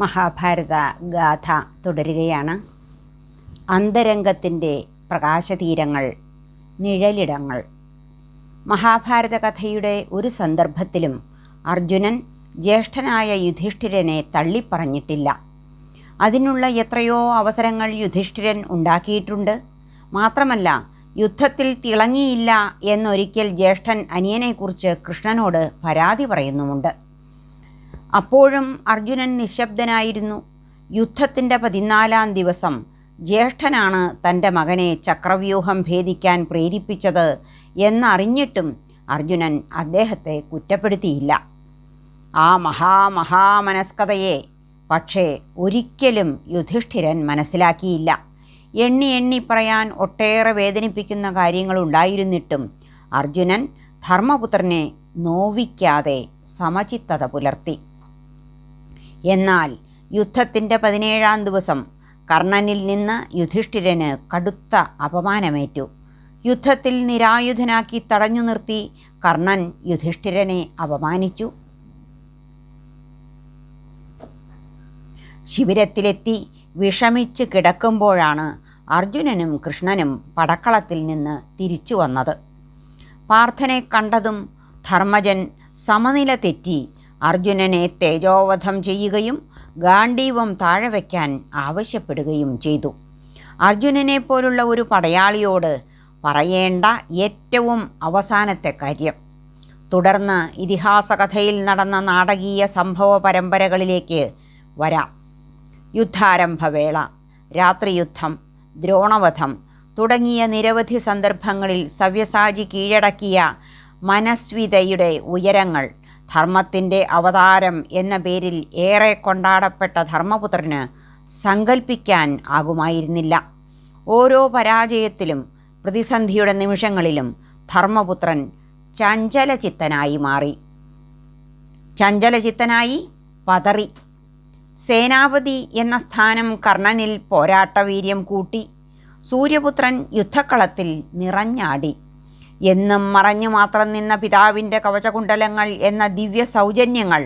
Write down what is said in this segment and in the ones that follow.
മഹാഭാരത ഗാഥ തുടരുകയാണ്. അന്തരംഗത്തിൻ്റെ പ്രകാശതീരങ്ങൾ, നിഴലിടങ്ങൾ. മഹാഭാരത കഥയുടെ ഒരു സന്ദർഭത്തിലും അർജുനൻ ജ്യേഷ്ഠനായ യുധിഷ്ഠിരനെ തള്ളിപ്പറഞ്ഞിട്ടില്ല. അതിനുള്ള എത്രയോ അവസരങ്ങൾ യുധിഷ്ഠിരൻ ഉണ്ടാക്കിയിട്ടുണ്ട്. മാത്രമല്ല, യുദ്ധത്തിൽ തിളങ്ങിയില്ല എന്നൊരിക്കൽ ജ്യേഷ്ഠൻ അനിയനെക്കുറിച്ച് കൃഷ്ണനോട് പരാതി പറയുന്നുമുണ്ട്. അപ്പോഴും അർജുനൻ നിശബ്ദനായിരുന്നു. യുദ്ധത്തിൻ്റെ 14-ാം ദിവസം ജ്യേഷ്ഠനാണ് തൻ്റെ മകനെ ചക്രവ്യൂഹം ഭേദിക്കാൻ പ്രേരിപ്പിച്ചത് എന്നറിഞ്ഞിട്ടും അർജുനൻ അദ്ദേഹത്തെ കുറ്റപ്പെടുത്തിയില്ല. ആ മഹാമനസ്കതയെ പക്ഷേ ഒരിക്കലും യുധിഷ്ഠിരൻ മനസ്സിലാക്കിയില്ല. എണ്ണി പറയാൻ ഒട്ടേറെ വേദനിപ്പിക്കുന്ന കാര്യങ്ങളുണ്ടായിരുന്നിട്ടും അർജുനൻ ധർമ്മപുത്രനെ നോവിക്കാതെ സമചിത്തത പുലർത്തി. എന്നാൽ യുദ്ധത്തിൻ്റെ 17-ാം ദിവസം കർണനിൽ നിന്ന് യുധിഷ്ഠിരന് കടുത്ത അപമാനമേറ്റു. യുദ്ധത്തിൽ നിരായുധനാക്കി തടഞ്ഞു നിർത്തി കർണൻ യുധിഷ്ഠിരനെ അപമാനിച്ചു. ശിബിരത്തിലെത്തി വിഷമിച്ച് കിടക്കുമ്പോഴാണ് അർജുനനും കൃഷ്ണനും പടക്കളത്തിൽ നിന്ന് തിരിച്ചു വന്നത്. പാർത്ഥനെ കണ്ടതും ധർമ്മജൻ സമനില തെറ്റി അർജുനനെ തേജോവധം ചെയ്യുകയും ഗാണ്ഡീവം താഴെ വയ്ക്കാൻ ആവശ്യപ്പെടുകയും ചെയ്തു. അർജുനനെ പോലുള്ള ഒരു പടയാളിയോട് പറയേണ്ട ഏറ്റവും അവസാനത്തെ കാര്യം. തുടർന്ന് ഇതിഹാസകഥയിൽ നടന്ന നാടകീയ സംഭവ പരമ്പരകളിലേക്ക് വരാം. യുദ്ധാരംഭവേള, രാത്രിയുദ്ധം, ദ്രോണവധം തുടങ്ങിയ നിരവധി സന്ദർഭങ്ങളിൽ സവ്യസാചി കീഴടക്കിയ മനസ്വിതയുടെ ഉയരങ്ങൾ, ധർമ്മത്തിൻ്റെ അവതാരം എന്ന പേരിൽ ഏറെ കൊണ്ടാടപ്പെട്ട ധർമ്മപുത്രന് സങ്കല്പിക്കാൻ ആകുമായിരുന്നില്ല. ഓരോ പരാജയത്തിലും പ്രതിസന്ധിയുടെ നിമിഷങ്ങളിലും ധർമ്മപുത്രൻ ചഞ്ചലചിത്തനായി മാറി. ചഞ്ചലചിത്തനായി പതറി. സേനാപതി എന്ന സ്ഥാനം കർണനിൽ പോരാട്ടവീര്യം കൂട്ടി. സൂര്യപുത്രൻ യുദ്ധക്കളത്തിൽ നിറഞ്ഞാടി. എന്നും മറഞ്ഞു മാത്രം നിന്ന പിതാവിൻ്റെ കവചകുണ്ടലങ്ങൾ എന്ന ദിവ്യ സൗജന്യങ്ങൾ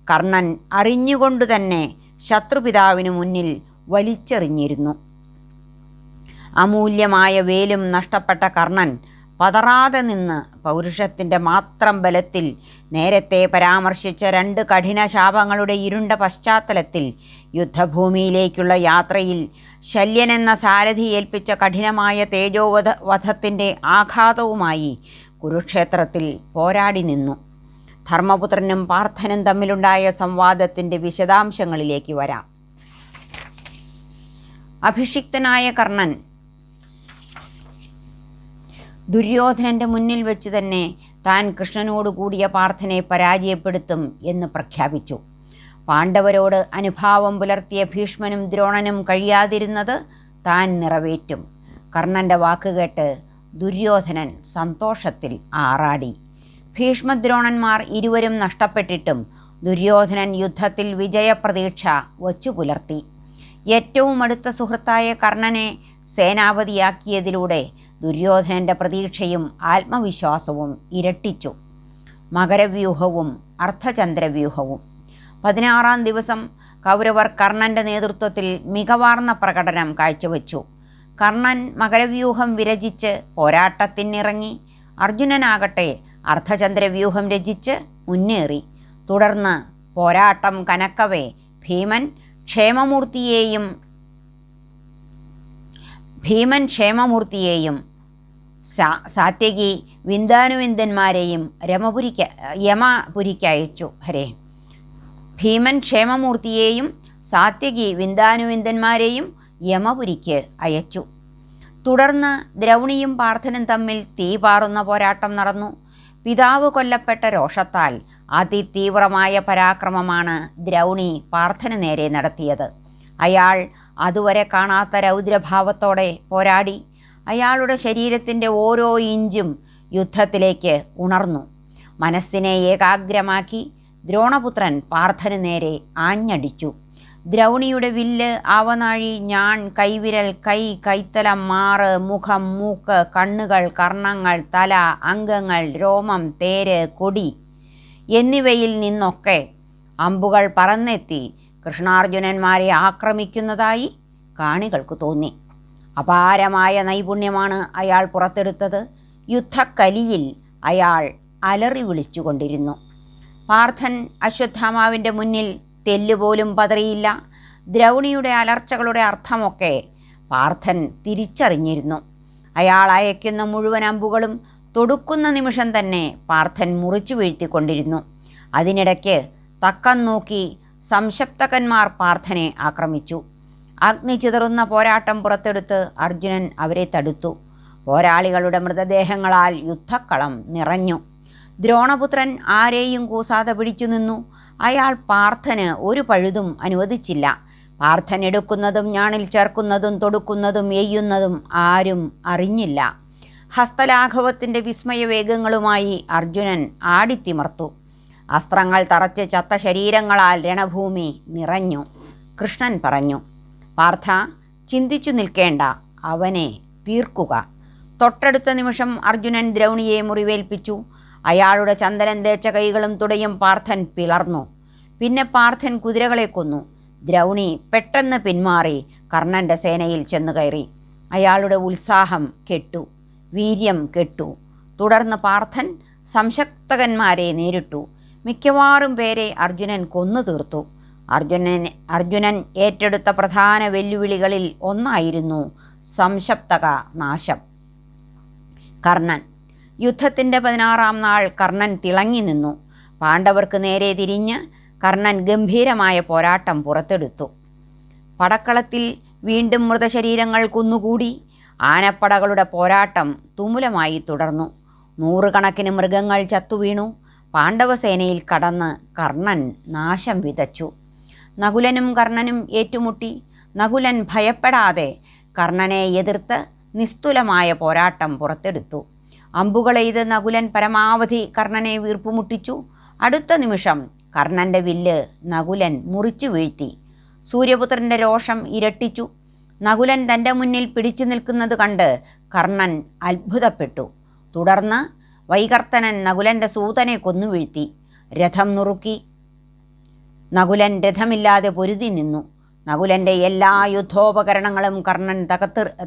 കർണൻ അറിഞ്ഞുകൊണ്ടു തന്നെ ശത്രുപിതാവിനു മുന്നിൽ വലിച്ചെറിഞ്ഞിരുന്നു. അമൂല്യമായ വേലും നഷ്ടപ്പെട്ട കർണൻ പതറാതെ നിന്ന് പൗരുഷത്തിൻ്റെ മാത്രം ബലത്തിൽ നേരത്തെ പരാമർശിച്ച 2 കഠിന ശാപങ്ങളുടെ ഇരുണ്ട പശ്ചാത്തലത്തിൽ യുദ്ധഭൂമിയിലേക്കുള്ള യാത്രയിൽ ശല്യനെന്ന സാരഥി ഏൽപ്പിച്ച കഠിനമായ തേജോവധത്തിൻ്റെ ആഘാതവുമായി കുരുക്ഷേത്രത്തിൽ പോരാടി നിന്നു. ധർമ്മപുത്രനും പാർത്ഥനും തമ്മിലുണ്ടായ സംവാദത്തിൻ്റെ വിശദാംശങ്ങളിലേക്ക് വരാം. അഭിഷിക്തനായ കർണൻ ദുര്യോധനൻ്റെ മുന്നിൽ വെച്ച് തന്നെ താൻ കൃഷ്ണനോട് കൂടിയ പാർത്ഥനെ പരാജയപ്പെടുത്തും എന്ന് പ്രഖ്യാപിച്ചു. പാണ്ഡവരോട് അനുഭാവം പുലർത്തിയ ഭീഷ്മനും ദ്രോണനും കഴിയാതിരുന്നത് താൻ നിറവേറ്റും. കർണൻ്റെ വാക്കുകേട്ട് ദുര്യോധനൻ സന്തോഷത്തിൽ ആറാടി. ഭീഷ്മദ്രോണന്മാർ ഇരുവരും നഷ്ടപ്പെട്ടിട്ടും ദുര്യോധനൻ യുദ്ധത്തിൽ വിജയപ്രതീക്ഷ വച്ചു പുലർത്തി. ഏറ്റവും അടുത്ത സുഹൃത്തായ കർണനെ സേനാപതിയാക്കിയതിലൂടെ ദുര്യോധനൻ്റെ പ്രതീക്ഷയും ആത്മവിശ്വാസവും ഇരട്ടിച്ചു. മകരവ്യൂഹവും അർദ്ധചന്ദ്രവ്യൂഹവും. 16-ാം ദിവസം കൗരവർ കർണൻ്റെ നേതൃത്വത്തിൽ മികവാർന്ന പ്രകടനം കാഴ്ചവെച്ചു. കർണൻ മകരവ്യൂഹം വിരചിച്ച് പോരാട്ടത്തിനിറങ്ങി. അർജുനനാകട്ടെ അർദ്ധചന്ദ്രവ്യൂഹം രചിച്ച് മുന്നേറി. തുടർന്ന് പോരാട്ടം കനക്കവേ ഭീമൻ ക്ഷേമമൂർത്തിയെയും സാത്യകി വിന്ദാനുവിന്ദന്മാരെയും യമപുരിക്കയച്ചു. ഭീമൻ ക്ഷേമമൂർത്തിയെയും സാത്യകി വിന്ദാനുവിന്ദന്മാരെയും യമപുരിക്ക് അയച്ചു. തുടർന്ന് ദ്രൗണിയും പാർത്ഥനും തമ്മിൽ തീ പാറുന്ന പോരാട്ടം നടന്നു. പിതാവ് കൊല്ലപ്പെട്ട രോഷത്താൽ അതിതീവ്രമായ പരാക്രമമാണ് ദ്രൗണി പാർത്ഥന് നേരെ നടത്തിയത്. അയാൾ അതുവരെ കാണാത്ത രൗദ്രഭാവത്തോടെ പോരാടി. അയാളുടെ ശരീരത്തിൻ്റെ ഓരോ ഇഞ്ചും യുദ്ധത്തിലേക്ക് ഉണർന്നു. മനസ്സിനെ ഏകാഗ്രമാക്കി ദ്രോണപുത്രൻ പാർത്ഥന് നേരെ ആഞ്ഞടിച്ചു. ദ്രൗണിയുടെ വില്ല്, ആവനാഴി, ഞാൺ, കൈവിരൽ, കൈത്തലം, മാറ്, മുഖം, മൂക്ക്, കണ്ണുകൾ, കർണങ്ങൾ, തല, അംഗങ്ങൾ, രോമം, തേര്, കൊടി എന്നിവയിൽ നിന്നൊക്കെ അമ്പുകൾ പറന്നെത്തി കൃഷ്ണാർജുനന്മാരെ ആക്രമിക്കുന്നതായി കാണികൾക്ക് തോന്നി. അപാരമായ നൈപുണ്യമാണ് അയാൾ പുറത്തെടുത്തത്. യുദ്ധക്കലിയിൽ അയാൾ അലറി വിളിച്ചുകൊണ്ടിരുന്നു. പാർത്ഥൻ അശ്വത്ഥാമാവിൻ്റെ മുന്നിൽ തെല്ലുപോലും പതറിയില്ല. ദ്രൗണിയുടെ അലർച്ചകളുടെ അർത്ഥമൊക്കെ പാർത്ഥൻ തിരിച്ചറിഞ്ഞിരുന്നു. അയാൾ അയക്കുന്ന മുഴുവൻ അമ്പുകളും തൊടുക്കുന്ന നിമിഷം തന്നെ പാർത്ഥൻ മുറിച്ചു വീഴ്ത്തിക്കൊണ്ടിരുന്നു. അതിനിടയ്ക്ക് തക്കം നോക്കി സംശപ്തകന്മാർ പാർത്ഥനെ ആക്രമിച്ചു. അഗ്നി ചിതറുന്ന പോരാട്ടം പുറത്തെടുത്ത് അർജുനൻ അവരെ തടുത്തു. പോരാളികളുടെ മൃതദേഹങ്ങളാൽ യുദ്ധക്കളം നിറഞ്ഞു. ദ്രോണപുത്രൻ ആരെയും കൂസാതെ പിടിച്ചു നിന്നു. അയാൾ പാർത്ഥന് ഒരു പഴുതും അനുവദിച്ചില്ല. പാർത്ഥൻ എടുക്കുന്നതും ഞാണിൽ ചേർക്കുന്നതും തൊടുക്കുന്നതും എയ്യുന്നതും ആരും അറിഞ്ഞില്ല. ഹസ്തലാഘവത്തിൻ്റെ വിസ്മയവേഗങ്ങളുമായി അർജുനൻ ആടിത്തിമർത്തു. അസ്ത്രങ്ങൾ തറച്ച് ചത്ത ശരീരങ്ങളാൽ രണഭൂമി നിറഞ്ഞു. കൃഷ്ണൻ പറഞ്ഞു, പാർത്ഥ, ചിന്തിച്ചു നിൽക്കേണ്ട, അവനെ തീർക്കുക. തൊട്ടടുത്ത നിമിഷം അർജുനൻ ദ്രൗണിയെ മുറിവേൽപ്പിച്ചു. അയാളുടെ ചന്ദനം തേച്ച കൈകളും തുടയും പാർത്ഥൻ പിളർന്നു. പിന്നെ പാർത്ഥൻ കുതിരകളെ കൊന്നു. ദ്രൗണി പെട്ടെന്ന് പിന്മാറി കർണൻ്റെ സേനയിൽ ചെന്നു കയറി. അയാളുടെ ഉത്സാഹം കെട്ടു, വീര്യം കെട്ടു. തുടർന്ന് പാർത്ഥൻ സംശക്തകന്മാരെ നേരിട്ടു. മിക്കവാറും പേരെ അർജുനൻ കൊന്നു തീർത്തു. അർജുനൻ ഏറ്റെടുത്ത പ്രധാന വെല്ലുവിളികളിൽ ഒന്നായിരുന്നു സംശപ്തക നാശം. കർണൻ. യുദ്ധത്തിൻ്റെ 16-ാം നാൾ കർണൻ തിളങ്ങി നിന്നു. പാണ്ഡവർക്ക് നേരെ തിരിഞ്ഞ് കർണൻ ഗംഭീരമായ പോരാട്ടം പുറത്തെടുത്തു. പടക്കളത്തിൽ വീണ്ടും മൃതശരീരങ്ങൾ കുന്നുകൂടി. ആനപ്പടകളുടെ പോരാട്ടം തുമുലമായി തുടർന്നു. 100 കണക്കിന് മൃഗങ്ങൾ ചത്തുവീണു. പാണ്ഡവസേനയിൽ കടന്ന് കർണൻ നാശം വിതച്ചു. നകുലനും കർണനും ഏറ്റുമുട്ടി. നകുലൻ ഭയപ്പെടാതെ കർണനെ എതിർത്ത് നിസ്തുലമായ പോരാട്ടം പുറത്തെടുത്തു. അമ്പുകളെയ്ത് നകുലൻ പരമാവധി കർണനെ വീർപ്പുമുട്ടിച്ചു. അടുത്ത നിമിഷം കർണൻ്റെ വില്ല് നകുലൻ മുറിച്ചു വീഴ്ത്തി. സൂര്യപുത്രൻ്റെ രോഷം ഇരട്ടിച്ചു. നകുലൻ തൻ്റെ മുന്നിൽ പിടിച്ചു നിൽക്കുന്നത് കണ്ട് കർണൻ അത്ഭുതപ്പെട്ടു. തുടർന്ന് വൈകർത്തനൻ നകുലൻ്റെ സൂതനെ കൊന്നുവീഴ്ത്തി. രഥം നുറുക്കി. നകുലൻ രഥമില്ലാതെ പൊരുതി നിന്നു. നകുലൻ്റെ എല്ലാ യുദ്ധോപകരണങ്ങളും കർണൻ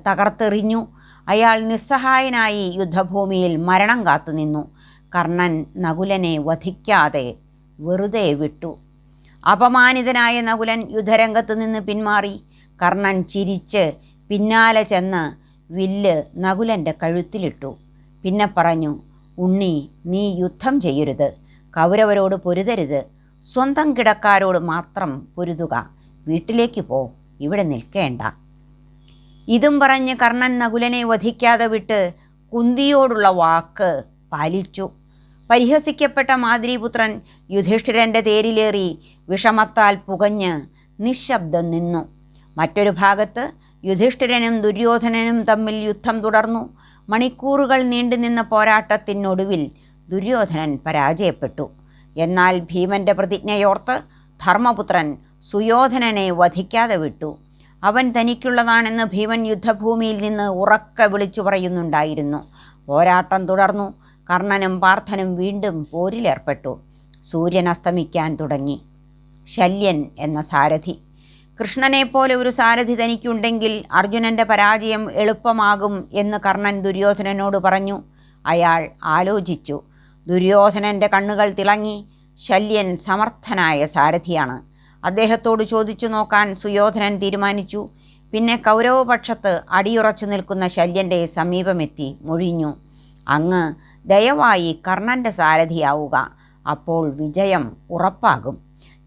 തകർത്തെറിഞ്ഞു. അയാൾ നിസ്സഹായനായി യുദ്ധഭൂമിയിൽ മരണം കാത്തുനിന്നു. കർണൻ നകുലനെ വധിക്കാതെ വെറുതെ വിട്ടു. അപമാനിതനായ നകുലൻ യുദ്ധരംഗത്ത് നിന്ന് പിന്മാറി. കർണൻ ചിരിച്ച് പിന്നാലെ ചെന്ന് വില്ല് നകുലൻ്റെ കഴുത്തിലിട്ടു. പിന്നെ പറഞ്ഞു, ഉണ്ണി, നീ യുദ്ധം ചെയ്യരുത്, കൗരവരോട് പൊരുതരുത്, സ്വന്തം കിടക്കാരോട് മാത്രം പൊരുതുക, വീട്ടിലേക്ക് പോ, ഇവിടെ നിൽക്കേണ്ട. ഇതും പറഞ്ഞ് കർണൻ നകുലനെ വധിക്കാതെ വിട്ട് കുന്തിയോടുള്ള വാക്ക് പാലിച്ചു. പരിഹസിക്കപ്പെട്ട മാദ്രീപുത്രൻ യുധിഷ്ഠിരൻ്റെ തേരിലേറി വിഷമത്താൽ പുകഞ്ഞ് നിശബ്ദം നിന്നു. മറ്റൊരു ഭാഗത്ത് യുധിഷ്ഠിരനും ദുര്യോധനനും തമ്മിൽ യുദ്ധം തുടർന്നു. മണിക്കൂറുകൾ നീണ്ടുനിന്ന പോരാട്ടത്തിനൊടുവിൽ ദുര്യോധനൻ പരാജയപ്പെട്ടു. എന്നാൽ ഭീമൻ്റെ പ്രതിജ്ഞയോർത്ത് ധർമ്മപുത്രൻ സുയോധനനെ വധിക്കാതെ വിട്ടു. അവൻ തനിക്കുള്ളതാണെന്ന് ഭീമൻ യുദ്ധഭൂമിയിൽ നിന്ന് ഉറക്കെ വിളിച്ചു പറയുന്നുണ്ടായിരുന്നു. പോരാട്ടം തുടർന്നു. കർണനും പാർത്ഥനും വീണ്ടും പോരിലേർപ്പെട്ടു. സൂര്യൻ അസ്തമിക്കാൻ തുടങ്ങി. ശല്യൻ എന്ന സാരഥി. കൃഷ്ണനെപ്പോലെ ഒരു സാരഥി തനിക്കുണ്ടെങ്കിൽ അർജുനൻ്റെ പരാജയം എളുപ്പമാകും എന്ന് കർണൻ ദുര്യോധനനോട് പറഞ്ഞു. അയാൾ ആലോചിച്ചു. ദുര്യോധനൻ്റെ കണ്ണുകൾ തിളങ്ങി. ശല്യൻ സമർത്ഥനായ സാരഥിയാണ്. അദ്ദേഹത്തോട് ചോദിച്ചു നോക്കാൻ സുയോധനൻ തീരുമാനിച്ചു. പിന്നെ കൗരവപക്ഷത്ത് അടിയുറച്ചു നിൽക്കുന്ന ശല്യൻ്റെ സമീപമെത്തി മൊഴിഞ്ഞു, അങ്ങ് ദയവായി കർണൻ്റെ സാരഥിയാവുക, അപ്പോൾ വിജയം ഉറപ്പാകും,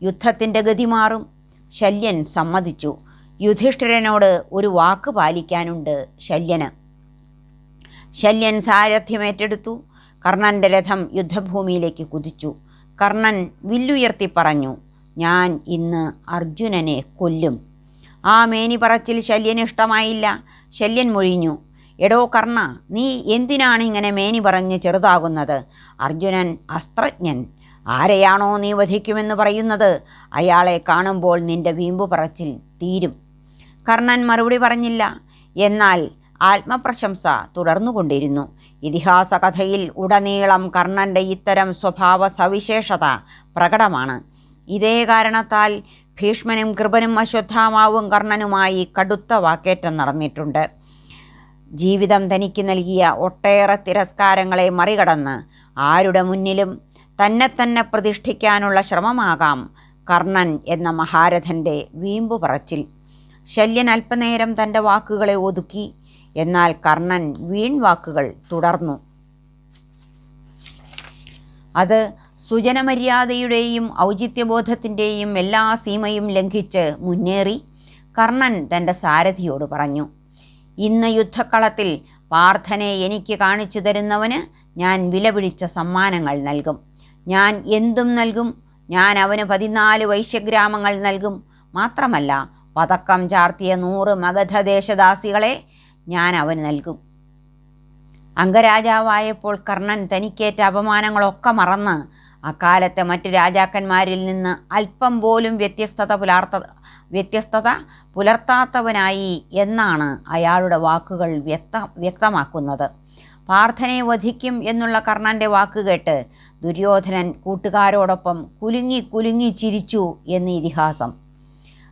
യുദ്ധത്തിൻ്റെ ഗതി മാറും. ശല്യൻ സമ്മതിച്ചു. യുധിഷ്ഠിരനോട് ഒരു വാക്ക് പാലിക്കാനുണ്ട് ശല്യന്. ശല്യൻ സാരഥ്യമേറ്റെടുത്തു. കർണൻ്റെ രഥം യുദ്ധഭൂമിയിലേക്ക് കുതിച്ചു. കർണൻ വില്ലുയർത്തി പറഞ്ഞു, ഞാൻ ഇന്ന് അർജുനനെ കൊല്ലും. ആ മേനി പറച്ചിൽ ശല്യന് ഇഷ്ടമായില്ല. ശല്യൻ മൊഴിഞ്ഞു, എടോ കർണ, നീ എന്തിനാണ് ഇങ്ങനെ മേനി പറഞ്ഞ് ചെറുതാകുന്നത്? അർജുനൻ അസ്ത്രജ്ഞൻ. ആരെയാണോ നീ വധിക്കുമെന്ന് പറയുന്നത്, അയാളെ കാണുമ്പോൾ നിന്റെ വീമ്പു പറച്ചിൽ തീരും. കർണൻ മറുപടി പറഞ്ഞില്ല. എന്നാൽ ആത്മപ്രശംസ തുടർന്നുകൊണ്ടിരുന്നു. ഇതിഹാസ കഥയിൽ ഉടനീളം കർണൻ്റെ ഇത്തരം സ്വഭാവ സവിശേഷത പ്രകടമാണ്. ഇതേ കാരണത്താൽ ഭീഷ്മനും കൃപനും അശ്വത്ഥാമാവും കർണനുമായി കടുത്ത വാക്കേറ്റം നടന്നിട്ടുണ്ട്. ജീവിതം തനിക്ക് നൽകിയ ഒട്ടേറെ തിരസ്കാരങ്ങളെ മറികടന്ന് ആരുടെ മുന്നിലും തന്നെ പ്രതിഷ്ഠിക്കാനുള്ള ശ്രമമാകാം കർണൻ എന്ന മഹാരഥൻ്റെ വീമ്പു പറച്ചിൽ. ശല്യൻ അല്പനേരം തൻ്റെ വാക്കുകളെ ഒതുക്കി. എന്നാൽ കർണൻ വീൺവാക്കുകൾ തുടർന്നു. അത് സുജനമര്യാദയുടെയും ഔചിത്യബോധത്തിൻ്റെയും എല്ലാ സീമയും ലംഘിച്ച് മുന്നേറി കർണൻ തൻ്റെ സാരഥിയോട് പറഞ്ഞു, ഇന്ന് യുദ്ധക്കളത്തിൽ പാർത്ഥനെ എനിക്ക് കാണിച്ചു തരുന്നവന് ഞാൻ വിലപിടിച്ച സമ്മാനങ്ങൾ നൽകും. ഞാൻ എന്തും നൽകും. ഞാൻ അവന് 14 വൈശ്യഗ്രാമങ്ങൾ നൽകും. മാത്രമല്ല, പതക്കം ചാർത്തിയ 100 മഗധദേശദാസികളെ ഞാൻ അവന് നൽകും. അംഗരാജാവായപ്പോൾ കർണൻ തനിക്കേറ്റ അപമാനങ്ങളൊക്കെ മറന്ന് അക്കാലത്തെ മറ്റ് രാജാക്കന്മാരിൽ നിന്ന് അല്പം പോലും വ്യത്യസ്തത പുലർത്താത്തവനായി എന്നാണ് അയാളുടെ വാക്കുകൾ വ്യക്തമാക്കുന്നത്. പാർത്ഥനെ വധിക്കും എന്നുള്ള കർണൻ്റെ വാക്കുകേട്ട് ദുര്യോധനൻ കൂട്ടുകാരോടൊപ്പം കുലുങ്ങി ചിരിച്ചു എന്ന് ഇതിഹാസം.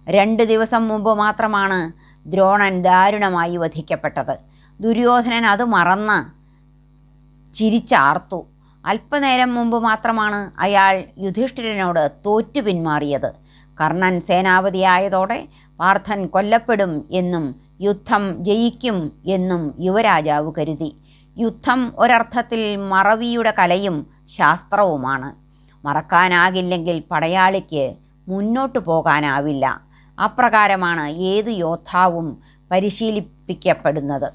2 ദിവസം മുമ്പ് മാത്രമാണ് ദ്രോണൻ ദാരുണമായി വധിക്കപ്പെട്ടത്. ദുര്യോധനൻ അത് മറന്ന് ചിരിച്ചാർത്തു. അല്പനേരം മുമ്പ് മാത്രമാണ് അയാൾ യുധിഷ്ഠിരനോട് തോറ്റു പിന്മാറിയത്. കർണൻ സേനാപതിയായതോടെ പാർത്ഥൻ കൊല്ലപ്പെടും എന്നും യുദ്ധം ജയിക്കും എന്നും യുവരാജാവ് കരുതി. യുദ്ധം ഒരർത്ഥത്തിൽ മറവിയുടെ കലയും ശാസ്ത്രവുമാണ്. മറക്കാനാകില്ലെങ്കിൽ പടയാളിക്ക് മുന്നോട്ടു പോകാനാവില്ല. അപ്രകാരമാണ് ഏതു യോദ്ധാവും പരിശീലിപ്പിക്കപ്പെടുന്നത്.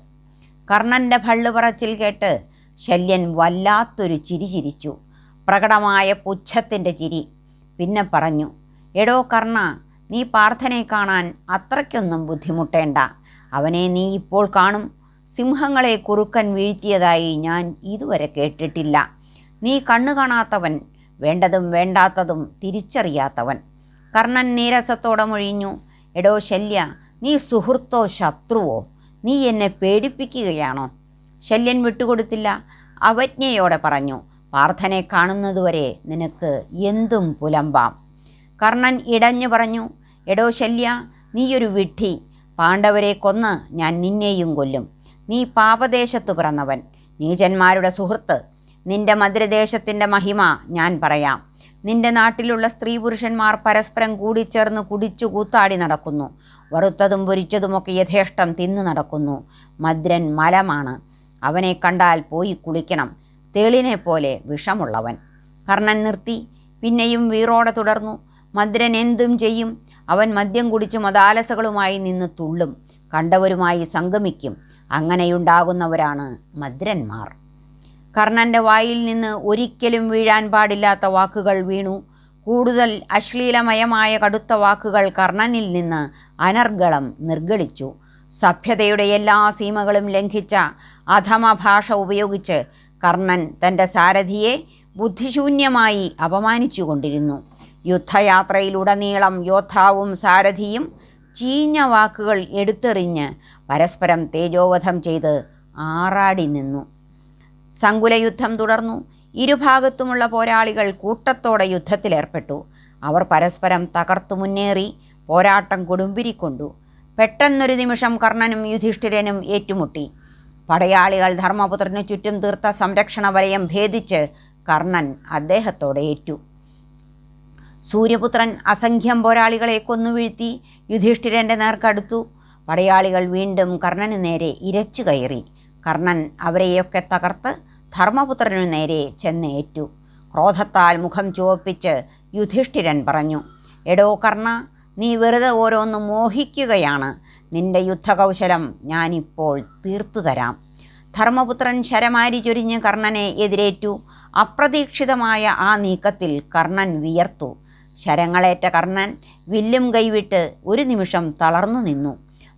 കർണൻ്റെ ഭള്ളുപറച്ചിൽ കേട്ട് ശല്യൻ വല്ലാത്തൊരു ചിരി ചിരിച്ചു. പ്രകടമായ പുച്ഛത്തിൻ്റെ ചിരി. പിന്നെ പറഞ്ഞു, എടോ കർണ, നീ പാർത്ഥനെ കാണാൻ അത്രയ്ക്കൊന്നും ബുദ്ധിമുട്ടേണ്ട. അവനെ നീ ഇപ്പോൾ കാണും. സിംഹങ്ങളെ കുറുക്കൻ വീഴ്ത്തിയതായി ഞാൻ ഇതുവരെ കേട്ടിട്ടില്ല. നീ കണ്ണു കാണാത്തവൻ, വേണ്ടതും വേണ്ടാത്തതും തിരിച്ചറിയാത്തവൻ. കർണൻ നീരസത്തോടെ മൊഴിഞ്ഞു, എടോ ശല്യ, നീ സുഹൃത്തോ ശത്രുവോ? നീ എന്നെ പേടിപ്പിക്കുകയാണോ? ശല്യൻ വിട്ടുകൊടുത്തില്ല. അവജ്ഞയോടെ പറഞ്ഞു, പാർത്ഥനെ കാണുന്നതുവരെ നിനക്ക് എന്തും പുലമ്പാം. കർണൻ ഇടഞ്ഞു പറഞ്ഞു, എടോ ശല്യ, നീയൊരു വിഡ്ഢി. പാണ്ഡവരെ കൊന്ന് ഞാൻ നിന്നെയും കൊല്ലും. നീ പാപദേശത്തു പിറന്നവൻ, നീചന്മാരുടെ സുഹൃത്ത്. നിന്റെ മദ്രദേശത്തിൻ്റെ മഹിമ ഞാൻ പറയാം. നിന്റെ നാട്ടിലുള്ള സ്ത്രീ പുരുഷന്മാർ പരസ്പരം കൂടിച്ചേർന്ന് കുടിച്ചു കൂത്താടി നടക്കുന്നു. വറുത്തതും പൊരിച്ചതുമൊക്കെ യഥേഷ്ടം തിന്നു നടക്കുന്നു. മദ്രൻ മലമാണ്. അവനെ കണ്ടാൽ പോയി കുളിക്കണം. തേളിനെ പോലെ വിഷമുള്ളവൻ. കർണൻ നിർത്തി. പിന്നെയും വീറോടെ തുടർന്നു, മദ്രൻ എന്തും ചെയ്യും. അവൻ മദ്യം കുടിച്ച് മദാലസകളുമായി നിന്ന് തുള്ളും. കണ്ടവരുമായി സംഗമിക്കും. അങ്ങനെയുണ്ടാകുന്നവരാണ് മദ്രന്മാർ. കർണൻ്റെ വായിൽ നിന്ന് ഒരിക്കലും വീഴാൻ പാടില്ലാത്ത വാക്കുകൾ വീണു. കൂടുതൽ അശ്ലീലമയമായ കടുത്ത വാക്കുകൾ കർണനിൽ നിന്ന് അനർഗളം നിർഗളിച്ചു. സഭ്യതയുടെ എല്ലാ സീമകളും ലംഘിച്ച അധമ ഭാഷ ഉപയോഗിച്ച് കർണൻ തൻ്റെ സാരഥിയെ ബുദ്ധിശൂന്യമായി അപമാനിച്ചുകൊണ്ടിരുന്നു. യുദ്ധയാത്രയിലുടനീളം യോദ്ധാവും സാരഥിയും ചീഞ്ഞ വാക്കുകൾ എടുത്തെറിഞ്ഞ് പരസ്പരം തേജോവധം ചെയ്ത് ആറാടി നിന്നു. സങ്കുലയുദ്ധം തുടർന്നു. ഇരുഭാഗത്തുമുള്ള പോരാളികൾ കൂട്ടത്തോടെ യുദ്ധത്തിലേർപ്പെട്ടു. അവർ പരസ്പരം തകർത്തു മുന്നേറി പോരാട്ടം കൊടുമ്പിരിക്കൊണ്ടു. പെട്ടെന്നൊരു നിമിഷം കർണനും യുധിഷ്ഠിരനും ഏറ്റുമുട്ടി. പടയാളികൾ ധർമ്മപുത്രന് ചുറ്റും തീർത്ത സംരക്ഷണ വലയം ഭേദിച്ച് കർണൻ അദ്ദേഹത്തോടെ ഏറ്റു. സൂര്യപുത്രൻ അസംഖ്യം പോരാളികളെ കൊന്നുവീഴ്ത്തി യുധിഷ്ഠിരൻ്റെ നേർക്കടുത്തു. പടയാളികൾ വീണ്ടും കർണന് നേരെ ഇരച്ചു കയറി. കർണൻ അവരെയൊക്കെ തകർത്ത് ധർമ്മപുത്രനു നേരെ ചെന്നേറ്റു. ക്രോധത്താൽ മുഖം ചുവപ്പിച്ച് യുധിഷ്ഠിരൻ പറഞ്ഞു, എടോ കർണ, നീ വെറുതെ ഓരോന്ന് മോഹിക്കുകയാണ്. നിന്റെ യുദ്ധകൗശലം ഞാനിപ്പോൾ തീർത്തുതരാം. ധർമ്മപുത്രൻ ശരമാരി ചൊരിഞ്ഞ് കർണനെ എതിരേറ്റു. അപ്രതീക്ഷിതമായ ആ നീക്കത്തിൽ കർണൻ വിയർത്തു. ശരങ്ങളേറ്റ കർണൻ വില്ലും കൈവിട്ട് ഒരു നിമിഷം തളർന്നു നിന്നു.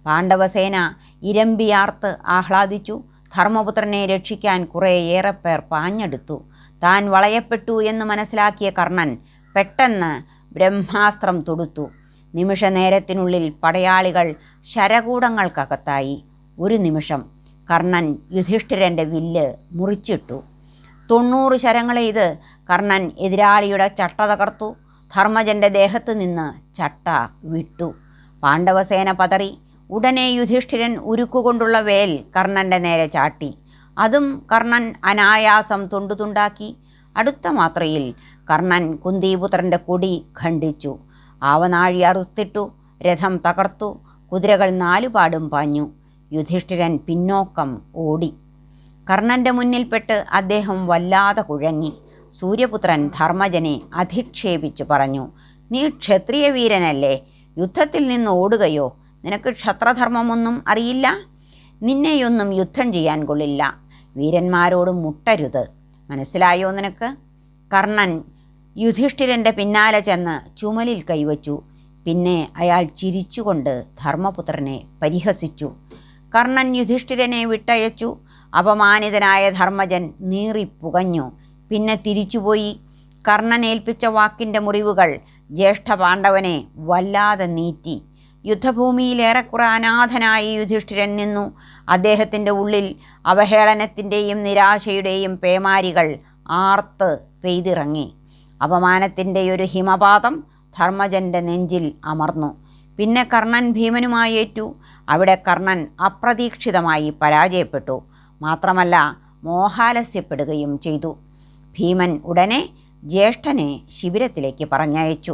പാണ്ഡവസേന ഇരമ്പിയാർത്ത് ആഹ്ലാദിച്ചു. ധർമ്മപുത്രനെ രക്ഷിക്കാൻ കുറേയേറെ പേർ പാഞ്ഞെടുത്തു. താൻ വളയപ്പെട്ടു എന്ന് മനസ്സിലാക്കിയ കർണൻ പെട്ടെന്ന് ബ്രഹ്മാസ്ത്രം തൊടുത്തു. നിമിഷനേരത്തിനുള്ളിൽ പടയാളികൾ ശരകൂടങ്ങൾക്കകത്തായി. ഒരു നിമിഷം കർണൻ യുധിഷ്ഠിരൻ്റെ വില്ല് മുറിച്ചിട്ടു. 90 ശരങ്ങളെയ്ത് കർണൻ എതിരാളിയുടെ ചട്ട തകർത്തു. ധർമ്മജൻ്റെ ദേഹത്ത് നിന്ന് ചട്ട വിട്ടു. പാണ്ഡവസേന പതറി. ഉടനെ യുധിഷ്ഠിരൻ ഉരുക്കുകൊണ്ടുള്ള വേൽ കർണൻ്റെ നേരെ ചാട്ടി. അതും കർണൻ അനായാസം തുണ്ടുതുണ്ടാക്കി. അടുത്ത മാത്രയിൽ കർണൻ കുന്തിപുത്രൻ്റെ കൊടി ഖണ്ഡിച്ചു. ആവനാഴി അറുത്തിട്ടു. രഥം തകർത്തു. കുതിരകൾ നാലുപാടും പാഞ്ഞു. യുധിഷ്ഠിരൻ പിന്നോക്കം ഓടി. കർണൻ്റെ മുന്നിൽപ്പെട്ട് അദ്ദേഹം വല്ലാതെ കുഴങ്ങി. സൂര്യപുത്രൻ ധർമ്മജനെ അധിക്ഷേപിച്ചു പറഞ്ഞു, നീ ക്ഷത്രിയ വീരനല്ലേ? യുദ്ധത്തിൽ നിന്ന് ഓടുകയോ? നിനക്ക് ക്ഷത്രധർമ്മമൊന്നും അറിയില്ല. നിന്നെയൊന്നും യുദ്ധം ചെയ്യാൻ കൊള്ളില്ല. വീരന്മാരോട് മുട്ടരുത്. മനസ്സിലായോ നിനക്ക്? കർണൻ യുധിഷ്ഠിരൻ്റെ പിന്നാലെ ചെന്ന് ചുമലിൽ കൈവച്ചു. പിന്നെ അയാൾ ചിരിച്ചുകൊണ്ട് ധർമ്മപുത്രനെ പരിഹസിച്ചു. കർണൻ യുധിഷ്ഠിരനെ വിട്ടയച്ചു. അപമാനിതനായ ധർമ്മജൻ നീറിപ്പുകഞ്ഞു. പിന്നെ തിരിച്ചുപോയി. കർണൻ ഏൽപ്പിച്ച വാക്കിൻ്റെ മുറിവുകൾ ജ്യേഷ്ഠ പാണ്ഡവനെ വല്ലാതെ നീറ്റി. യുദ്ധഭൂമിയിൽ ഏറെക്കുറെ അനാഥനായി യുധിഷ്ഠിരൻ നിന്നു. അദ്ദേഹത്തിൻ്റെ ഉള്ളിൽ അവഹേളനത്തിൻ്റെയും നിരാശയുടെയും പേമാരികൾ ആർത്ത് പെയ്തിറങ്ങി. അപമാനത്തിൻ്റെ ഒരു ഹിമപാതം ധർമ്മജൻ്റെ നെഞ്ചിൽ അമർന്നു. പിന്നെ കർണൻ ഭീമനുമായി ഏറ്റു. അവിടെ കർണൻ അപ്രതീക്ഷിതമായി പരാജയപ്പെട്ടു. മാത്രമല്ല മോഹാലസ്യപ്പെടുകയും ചെയ്തു. ഭീമൻ ഉടനെ ജ്യേഷ്ഠനെ ശിബിരത്തിലേക്ക് പറഞ്ഞയച്ചു.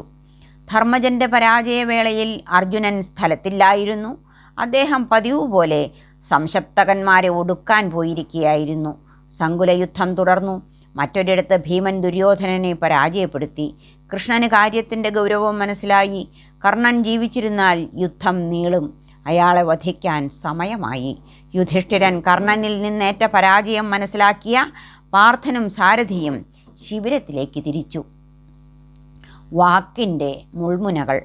ധർമ്മജൻ്റെ പരാജയവേളയിൽ അർജുനൻ സ്ഥലത്തില്ലായിരുന്നു. അദ്ദേഹം പതിവ് പോലെ സംശപ്തകന്മാരെ ഒടുക്കാൻ പോയിരിക്കുകയായിരുന്നു. സങ്കുലയുദ്ധം തുടർന്നു. മറ്റൊരിടത്ത് ഭീമൻ ദുര്യോധനനെ പരാജയപ്പെടുത്തി. കൃഷ്ണന് കാര്യത്തിൻ്റെ ഗൗരവം മനസ്സിലായി. കർണൻ ജീവിച്ചിരുന്നാൽ യുദ്ധം നീളും. അയാളെ വധിക്കാൻ സമയമായി. യുധിഷ്ഠിരൻ കർണനിൽ നിന്നേറ്റ പരാജയം മനസ്സിലാക്കിയ പാർത്ഥനും സാരഥിയും ശിബിരത്തിലേക്ക് തിരിച്ചു. വാക്കിൻ്റെ മുൾമുനകൾ.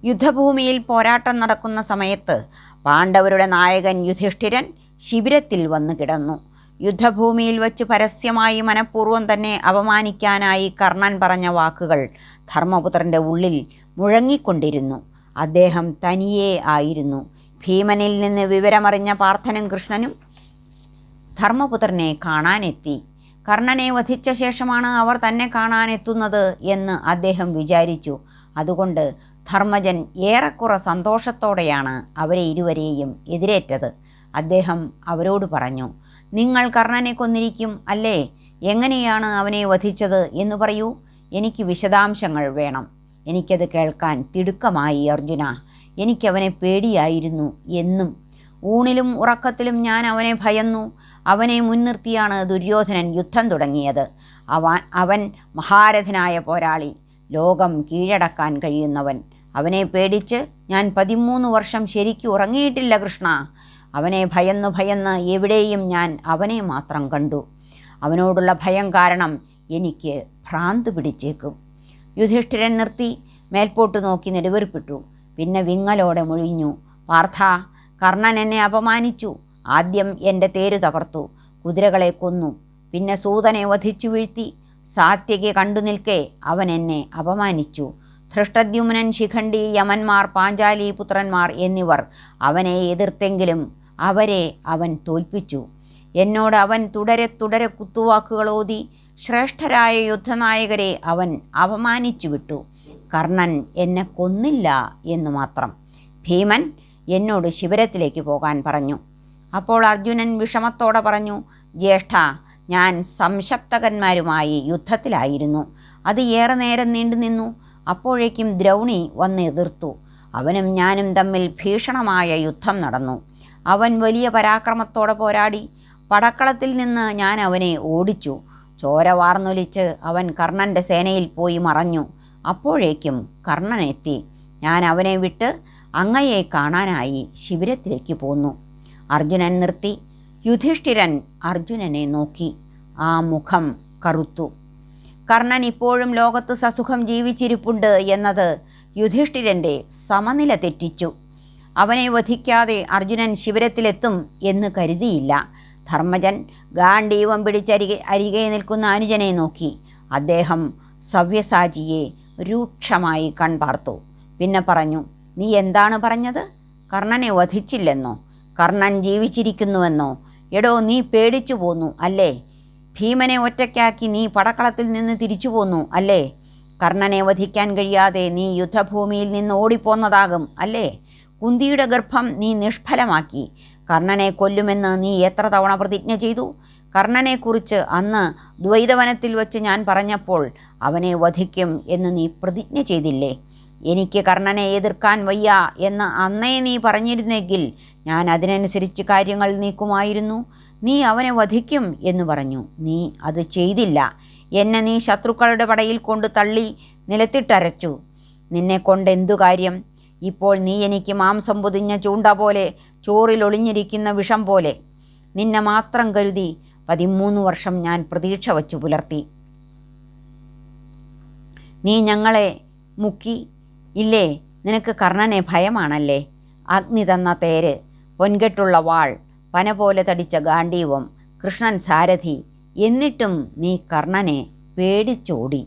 യുദ്ധഭൂമിയിൽ പോരാട്ടം നടക്കുന്ന സമയത്ത് പാണ്ഡവരുടെ നായകൻ യുധിഷ്ഠിരൻ ശിബിരത്തിൽ വന്നു കിടന്നു. യുദ്ധഭൂമിയിൽ വച്ച് പരസ്യമായി മനഃപൂർവ്വം തന്നെ അപമാനിക്കാനായി കർണൻ പറഞ്ഞ വാക്കുകൾ ധർമ്മപുത്രൻ്റെ ഉള്ളിൽ മുഴങ്ങിക്കൊണ്ടിരുന്നു. അദ്ദേഹം തനിയേ ആയിരുന്നു. ഭീമനിൽ നിന്ന് വിവരമറിഞ്ഞ പാർത്ഥനും കൃഷ്ണനും ധർമ്മപുത്രനെ കാണാനെത്തി. കർണനെ വധിച്ച ശേഷമാണ് അവർ തന്നെ കാണാനെത്തുന്നത് എന്ന് അദ്ദേഹം വിചാരിച്ചു. അതുകൊണ്ട് ധർമ്മജൻ ഏറെക്കുറെ സന്തോഷത്തോടെയാണ് അവരെ ഇരുവരെയും എതിരേറ്റത്. അദ്ദേഹം അവരോട് പറഞ്ഞു, നിങ്ങൾ കർണനെ കൊന്നിരിക്കും അല്ലേ? എങ്ങനെയാണ് അവനെ വധിച്ചത് എന്ന് പറയൂ. എനിക്ക് വിശദാംശങ്ങൾ വേണം. എനിക്കത് കേൾക്കാൻ തിടുക്കമായി അർജുന. എനിക്കവനെ പേടിയായിരുന്നു എന്നും. ഊണിലും ഉറക്കത്തിലും ഞാൻ അവനെ ഭയന്നു. അവനെ മുൻനിർത്തിയാണ് ദുര്യോധനൻ യുദ്ധം തുടങ്ങിയത്. അവൻ മഹാരഥനായ പോരാളി, ലോകം കീഴടക്കാൻ കഴിയുന്നവൻ. അവനെ പേടിച്ച് ഞാൻ 13 വർഷം ശരിക്കും ഉറങ്ങിയിട്ടില്ല കൃഷ്ണ. അവനെ ഭയന്ന് എവിടെയും ഞാൻ അവനെ മാത്രം കണ്ടു. അവനോടുള്ള ഭയം കാരണം എനിക്ക് ഭ്രാന്ത് പിടിച്ചേക്കും. യുധിഷ്ഠിരൻ നിർത്തി മേൽപോട്ട് നോക്കി നെടുവീർപ്പിട്ടു. പിന്നെ വിങ്ങലോടെ മൊഴിഞ്ഞു, പാർത്ഥ, കർണൻ എന്നെ അപമാനിച്ചു. ആദ്യം എൻ്റെ തേര് തകർത്തു, കുതിരകളെ കൊന്നു. പിന്നെ സൂതനെ വധിച്ചു വീഴ്ത്തി. സാത്യകി കണ്ടു നിൽക്കെ അവൻ എന്നെ അപമാനിച്ചു. ധൃഷ്ടദ്യുമ്നൻ, ശിഖണ്ഡി, യമന്മാർ, പാഞ്ചാലി പുത്രന്മാർ എന്നിവർ അവനെ എതിർത്തെങ്കിലും അവരെ അവൻ തോൽപ്പിച്ചു. എന്നോട് അവൻ തുടരെ കുത്തുവാക്കുകൾ ഓതി. ശ്രേഷ്ഠരായ യുദ്ധനായകരെ അവൻ അപമാനിച്ചു വിട്ടു. കർണൻ എന്നെ കൊന്നില്ല എന്നു മാത്രം. ഭീമൻ എന്നോട് ശിബിരത്തിലേക്ക് പോകാൻ പറഞ്ഞു. അപ്പോൾ അർജുനൻ വിഷമത്തോടെ പറഞ്ഞു, ജ്യേഷ്ഠ, ഞാൻ സംശപ്തകന്മാരുമായി യുദ്ധത്തിലായിരുന്നു. അത് ഏറെ നേരം നീണ്ടു നിന്നു. അപ്പോഴേക്കും ദ്രൗണി വന്ന് എതിർത്തു. അവനും ഞാനും തമ്മിൽ ഭീഷണമായ യുദ്ധം നടന്നു. അവൻ വലിയ പരാക്രമത്തോടെ പോരാടി. പടക്കളത്തിൽ നിന്ന് ഞാൻ അവനെ ഓടിച്ചു. ചോര വാർന്നൊലിച്ച് അവൻ കർണൻ്റെ സേനയിൽ പോയി മറഞ്ഞു. അപ്പോഴേക്കും കർണനെത്തി. ഞാൻ അവനെ വിട്ട് അങ്ങയെ കാണാനായി ശിബിരത്തിലേക്ക് പോന്നു. അർജുനൻ നിർത്തി. യുധിഷ്ഠിരൻ അർജുനനെ നോക്കി. ആ മുഖം കറുത്തു. കർണൻ ഇപ്പോഴും ലോകത്ത് സസുഖം ജീവിച്ചിരിപ്പുണ്ട് എന്നത് യുധിഷ്ഠിരൻ്റെ സമനില തെറ്റിച്ചു. അവനെ വധിക്കാതെ അർജുനൻ ശിബിരത്തിലെത്തും എന്ന് കരുതിയില്ല. ധർമ്മജൻ ഗാണ്ഡീവം അരികെ നിൽക്കുന്ന അനുജനെ നോക്കി. അദ്ദേഹം സവ്യസാചിയെ രൂക്ഷമായി കൺപാർത്തു. പിന്നെ പറഞ്ഞു, നീ എന്താണ് പറഞ്ഞത്? കർണനെ വധിച്ചില്ലെന്നോ? കർണൻ ജീവിച്ചിരിക്കുന്നുവെന്നോ? എടോ, നീ പേടിച്ചു പോന്നു അല്ലേ? ഭീമനെ ഒറ്റയ്ക്കാക്കി നീ പടക്കളത്തിൽ നിന്ന് തിരിച്ചു പോന്നു അല്ലേ? കർണനെ വധിക്കാൻ കഴിയാതെ നീ യുദ്ധഭൂമിയിൽ നിന്ന് ഓടിപ്പോന്നതാകും അല്ലേ? കുന്തിയുടെ ഗർഭം നീ നിഷ്ഫലമാക്കി. കർണനെ കൊല്ലുമെന്ന് നീ എത്ര തവണ പ്രതിജ്ഞ ചെയ്തു? കർണനെക്കുറിച്ച് അന്ന് ദ്വൈതവനത്തിൽ വച്ച് ഞാൻ പറഞ്ഞപ്പോൾ അവനെ വധിക്കും എന്ന് നീ പ്രതിജ്ഞ ചെയ്തില്ലേ? എനിക്ക് കർണനെ എതിർക്കാൻ വയ്യ എന്ന് അന്നേ നീ പറഞ്ഞിരുന്നെങ്കിൽ ഞാൻ അതിനനുസരിച്ച് കാര്യങ്ങൾ നീക്കുമായിരുന്നു. നീ അവനെ വധിക്കും എന്ന് പറഞ്ഞു, നീ അത് ചെയ്തില്ല. എന്നെ നീ ശത്രുക്കളുടെ പടയിൽ കൊണ്ട് തള്ളി നിലത്തിട്ടരച്ചു. നിന്നെ കൊണ്ട് എന്തു കാര്യം? ഇപ്പോൾ നീ എനിക്ക് മാംസം പൊതിഞ്ഞ ചൂണ്ട പോലെ, ചോറിലൊളിഞ്ഞിരിക്കുന്ന വിഷം പോലെ. നിന്നെ മാത്രം കരുതി 13 വർഷം ഞാൻ പ്രതീക്ഷ വച്ചു പുലർത്തി. നീ ഞങ്ങളെ മുക്കി ഇല്ലേ? നിനക്ക് കർണനെ ഭയമാണല്ലേ? അഗ്നി തന്ന തേര്, പൊൻകെട്ടുള്ള വാൾ, പന പോലെ തടിച്ച ഗാണ്ഡീവം, കൃഷ്ണൻ സാരഥി. എന്നിട്ടും നീ കർണനെ പേടിച്ചോടി.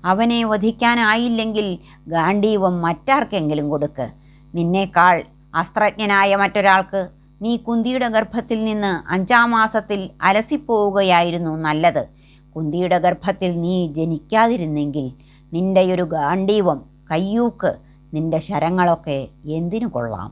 അവനെ വധിക്കാനായില്ലെങ്കിൽ ഗാണ്ഡീവം മറ്റാർക്കെങ്കിലും കൊടുക്ക്. നിന്നേക്കാൾ അസ്ത്രജ്ഞനായ മറ്റൊരാൾക്ക്. നീ കുന്തിയുടെ ഗർഭത്തിൽ നിന്ന് 5-ാം മാസത്തിൽ അലസിപ്പോവുകയായിരുന്നു നല്ലത്. കുന്തിയുടെ ഗർഭത്തിൽ നീ ജനിക്കാതിരുന്നെങ്കിൽ നിൻ്റെയൊരു ഗാണ്ഡീവം, കയ്യൂക്ക്, നിൻ്റെ ശരങ്ങളൊക്കെ എന്തിനു കൊള്ളാം?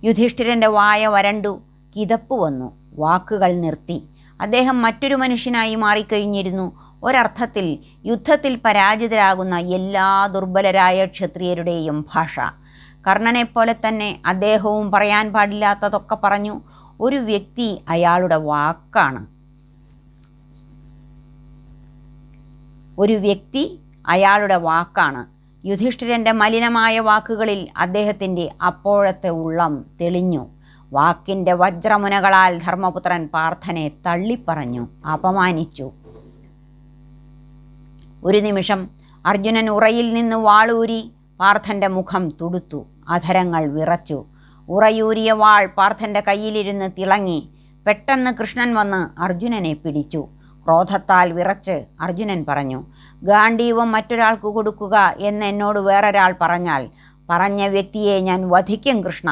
യുധിഷ്ഠിരൻ്റെ വായ വരണ്ടു, കിതപ്പ് വന്നു, വാക്കുകൾ നിർത്തി. അദ്ദേഹം മറ്റൊരു മനുഷ്യനായി മാറിക്കഴിഞ്ഞിരുന്നു. ഒരർത്ഥത്തിൽ യുദ്ധത്തിൽ പരാജിതരാകുന്ന എല്ലാ ദുർബലരായ ക്ഷത്രിയരുടെയും ഭാഷ. കർണനെപ്പോലെ തന്നെ അദ്ദേഹവും പറയാൻ പാടില്ലാത്തതൊക്കെ പറഞ്ഞു. ഒരു വ്യക്തി അയാളുടെ വാക്കാണ്. യുധിഷ്ഠിരൻ്റെ മലിനമായ വാക്കുകളിൽ അദ്ദേഹത്തിൻ്റെ അപ്പോഴത്തെ ഉള്ളം തെളിഞ്ഞു. വാക്കിൻ്റെ വജ്രമുനകളാൽ ധർമ്മപുത്രൻ പാർത്ഥനെ തള്ളിപ്പറഞ്ഞു, അപമാനിച്ചു. ഒരു നിമിഷം അർജുനൻ ഉറയിൽ നിന്ന് വാളൂരി പാർത്ഥൻ്റെ മുഖം തുടുത്തു. അധരങ്ങൾ വിറച്ചു. ഉറയൂരിയ വാൾ പാർത്ഥൻ്റെ കയ്യിലിരുന്ന് തിളങ്ങി. പെട്ടെന്ന് കൃഷ്ണൻ വന്ന് അർജുനനെ പിടിച്ചു. ക്രോധത്താൽ വിറച്ച് അർജുനൻ പറഞ്ഞു, ഗാണ്ഡീവം മറ്റൊരാൾക്ക് കൊടുക്കുക എന്ന് എന്നോട് വേറൊരാൾ പറഞ്ഞാൽ പറഞ്ഞ വ്യക്തിയെ ഞാൻ വധിക്കും കൃഷ്ണ.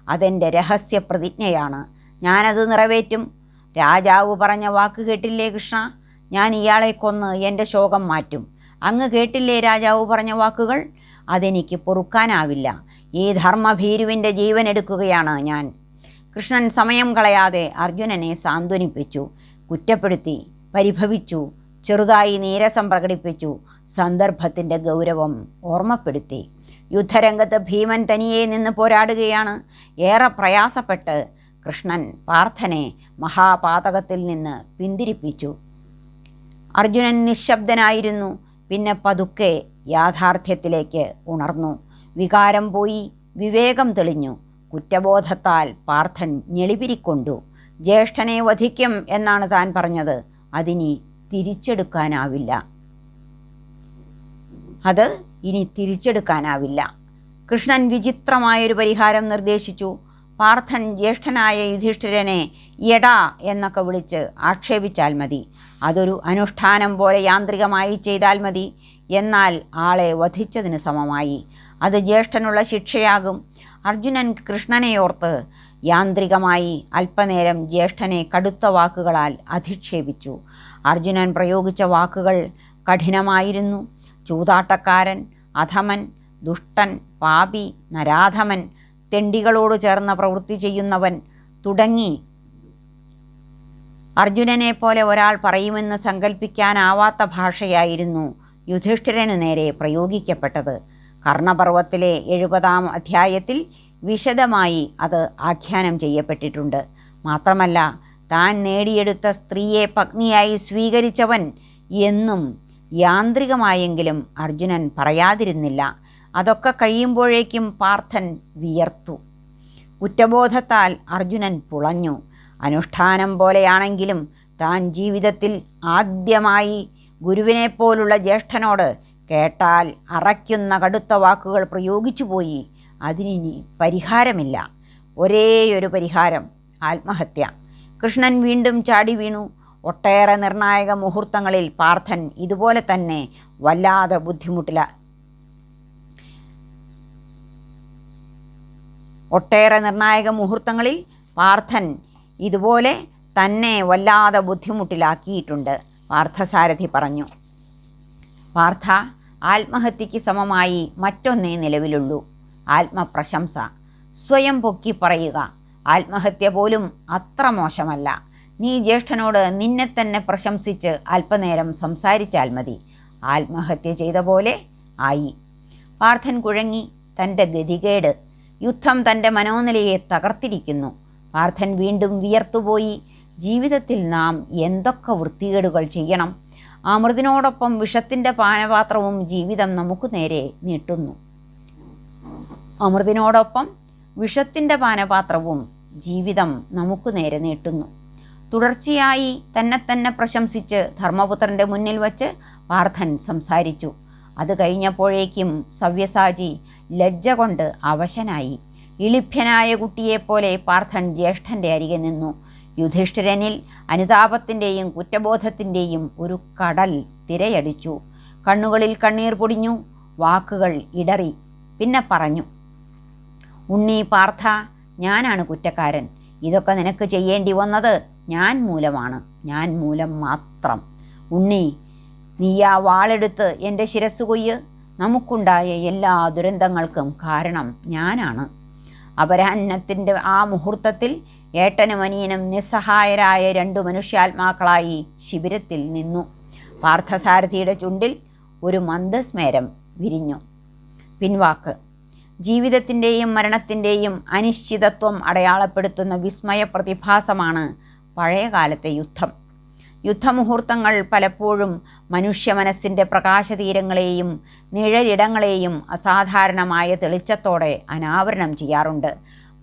അതെൻ്റെ രഹസ്യ പ്രതിജ്ഞയാണ്. ഞാനത് നിറവേറ്റും. രാജാവ് പറഞ്ഞ വാക്ക് കേട്ടില്ലേ കൃഷ്ണ? ഞാൻ ഇയാളെ കൊന്ന് എൻ്റെ ശോകം മാറ്റും. അങ്ങ് കേട്ടില്ലേ രാജാവ് പറഞ്ഞ വാക്കുകൾ? അതെനിക്ക് പൊറുക്കാനാവില്ല. ഈ ധർമ്മഭീരുവിൻ്റെ ജീവൻ എടുക്കുകയാണ് ഞാൻ. കൃഷ്ണൻ സമയം കളയാതെ അർജുനനെ സാന്ത്വനിപ്പിച്ചു, കുറ്റപ്പെടുത്തി, പരിഭവിച്ചു, ചെറുതായി നീരസം പ്രകടിപ്പിച്ചു, സന്ദർഭത്തിൻ്റെ ഗൗരവം ഓർമ്മപ്പെടുത്തി. യുദ്ധരംഗത്ത് ഭീമൻ തനിയെ നിന്ന് പോരാടുകയാണ്. ഏറെ പ്രയാസപ്പെട്ട് കൃഷ്ണൻ പാർത്ഥനെ മഹാപാതകത്തിൽ നിന്ന് പിന്തിരിപ്പിച്ചു. അർജുനൻ നിശബ്ദനായിരുന്നു. പിന്നെ പതുക്കെ യാഥാർത്ഥ്യത്തിലേക്ക് ഉണർന്നു. വികാരം പോയി, വിവേകം തെളിഞ്ഞു. കുറ്റബോധത്താൽ പാർത്ഥൻ ഞെളിപിരിക്കൊണ്ടു. ജ്യേഷ്ഠനെ വധിക്കും എന്നാണ് താൻ പറഞ്ഞത്. അതിനി തിരിച്ചെടുക്കാനാവില്ല. കൃഷ്ണൻ വിചിത്രമായൊരു പരിഹാരം നിർദ്ദേശിച്ചു. പാർത്ഥൻ ജ്യേഷ്ഠനായ യുധിഷ്ഠിരനെ എടാ എന്നൊക്കെ വിളിച്ച് ആക്ഷേപിച്ചാൽ മതി. അതൊരു അനുഷ്ഠാനം പോലെ യാന്ത്രികമായി ചെയ്താൽ മതി. എന്നാൽ ആളെ വധിച്ചതിന് സമമായി. അത് ജ്യേഷ്ഠനുള്ള ശിക്ഷയാകും. അർജുനൻ കൃഷ്ണനെയോർത്ത് യാന്ത്രികമായി അല്പനേരം ജ്യേഷ്ഠനെ കടുത്ത വാക്കുകളാൽ അധിക്ഷേപിച്ചു. അർജുനൻ പ്രയോഗിച്ച വാക്കുകൾ കഠിനമായിരുന്നു. ചൂതാട്ടക്കാരൻ, അധമൻ, ദുഷ്ടൻ, പാപി, നരാധമൻ, തെണ്ടികളോട് ചേർന്ന പ്രവൃത്തി ചെയ്യുന്നവൻ തുടങ്ങി അർജുനനെ പോലെ ഒരാൾ പറയുമെന്ന് സങ്കല്പിക്കാനാവാത്ത ഭാഷയായിരുന്നു യുധിഷ്ഠിരനു നേരെ പ്രയോഗിക്കപ്പെട്ടത്. കർണപർവത്തിലെ 70-ാം അധ്യായത്തിൽ വിശദമായി അത് ആഖ്യാനം ചെയ്യപ്പെട്ടിട്ടുണ്ട്. മാത്രമല്ല, താൻ നേടിയെടുത്ത സ്ത്രീയെ പത്നിയായി സ്വീകരിച്ചവൻ എന്നും യാന്ത്രികമായെങ്കിലും അർജുനൻ പറയാതിരുന്നില്ല. അതൊക്കെ കഴിയുമ്പോഴേക്കും പാർത്ഥൻ വിയർത്തു. കുറ്റബോധത്താൽ അർജുനൻ പുളഞ്ഞു. അനുഷ്ഠാനം പോലെയാണെങ്കിലും താൻ ജീവിതത്തിൽ ആദ്യമായി ഗുരുവിനെപ്പോലുള്ള ജ്യേഷ്ഠനോട് കേട്ടാൽ അറയ്ക്കുന്ന കടുത്ത വാക്കുകൾ പ്രയോഗിച്ചു പോയി. അതിനി പരിഹാരമില്ല. ഒരേയൊരു പരിഹാരം, ആത്മഹത്യ. കൃഷ്ണൻ വീണ്ടും ചാടി വീണു. ഒട്ടേറെ നിർണായക മുഹൂർത്തങ്ങളിൽ പാർത്ഥൻ ഇതുപോലെ തന്നെ വല്ലാതെ ബുദ്ധിമുട്ടിലാക്കിയിട്ടുണ്ട്. പാർത്ഥസാരഥി പറഞ്ഞു, പാർത്ഥ, ആത്മഹത്യയ്ക്ക് സമമായി മറ്റൊന്നേ നിലവിലുള്ളൂ: ആത്മപ്രശംസ. സ്വയം പൊക്കി പറയുക. ആത്മഹത്യ പോലും അത്ര മോശമല്ല. നീ ജ്യേഷ്ഠനോട് നിന്നെ തന്നെ പ്രശംസിച്ച് അല്പനേരം സംസാരിച്ചാൽ മതി. ആത്മഹത്യ ചെയ്ത പോലെ ആയി. പാർത്ഥൻ കുഴങ്ങി. തൻ്റെ ഗതികേട്. യുദ്ധം തൻ്റെ മനോനിലയെ തകർത്തിരിക്കുന്നു. പാർത്ഥൻ വീണ്ടും വിയർത്തുപോയി. ജീവിതത്തിൽ നാം എന്തൊക്കെ വൃത്തികേടുകൾ ചെയ്യണം! അമൃതിനോടൊപ്പം വിഷത്തിൻ്റെ പാനപാത്രവും ജീവിതം നമുക്ക് നേരെ നീട്ടുന്നു. അമൃതിനോടൊപ്പം വിഷത്തിൻ്റെ പാനപാത്രവും ജീവിതം നമുക്ക് നേരെ നീട്ടുന്നു. തുടർച്ചയായി തന്നെ പ്രശംസിച്ച് ധർമ്മപുത്രൻ്റെ മുന്നിൽ വച്ച് പാർത്ഥൻ സംസാരിച്ചു. അത് കഴിഞ്ഞപ്പോഴേക്കും സവ്യസാചി ലജ്ജ കൊണ്ട് അവശനായി. ഇളിഭ്യനായ കുട്ടിയെപ്പോലെ പാർത്ഥൻ ജ്യേഷ്ഠൻ്റെ അരികെ നിന്നു. യുധിഷ്ഠിരനിൽ അനുതാപത്തിൻ്റെയും കുറ്റബോധത്തിൻ്റെയും ഒരു കടൽ തിരയടിച്ചു. കണ്ണുകളിൽ കണ്ണീർ പൊടിഞ്ഞു. വാക്കുകൾ ഇടറി. പിന്നെ പറഞ്ഞു: ഉണ്ണി പാർത്ഥ, ഞാനാണ് കുറ്റക്കാരൻ. ഇതൊക്കെ നിനക്ക് ചെയ്യേണ്ടി വന്നത് ഞാൻ മൂലമാണ്. ഞാൻ മൂലം മാത്രം. ഉണ്ണി, നീ ആ വാളെടുത്ത് എൻ്റെ ശിരസ് കൊയ്യ്. നമുക്കുണ്ടായ എല്ലാ ദുരന്തങ്ങൾക്കും കാരണം ഞാനാണ്. അപരാഹ്നത്തിൻ്റെ ആ മുഹൂർത്തത്തിൽ ഏട്ടനും അനിയനും നിസ്സഹായരായ 2 മനുഷ്യാത്മാക്കളായി ശിബിരത്തിൽ നിന്നു. പാർത്ഥസാരഥിയുടെ ചുണ്ടിൽ ഒരു മന്ദസ്മേരം വിരിഞ്ഞു. പിൻവാക്ക്. ജീവിതത്തിൻ്റെയും മരണത്തിൻ്റെയും അനിശ്ചിതത്വം അടയാളപ്പെടുത്തുന്ന വിസ്മയ പ്രതിഭാസമാണ് പഴയകാലത്തെ യുദ്ധം. യുദ്ധമുഹൂർത്തങ്ങൾ പലപ്പോഴും മനുഷ്യ മനസ്സിൻ്റെ പ്രകാശതീരങ്ങളെയും നിഴലിടങ്ങളെയും അസാധാരണമായ തെളിച്ചത്തോടെ അനാവരണം ചെയ്യാറുണ്ട്.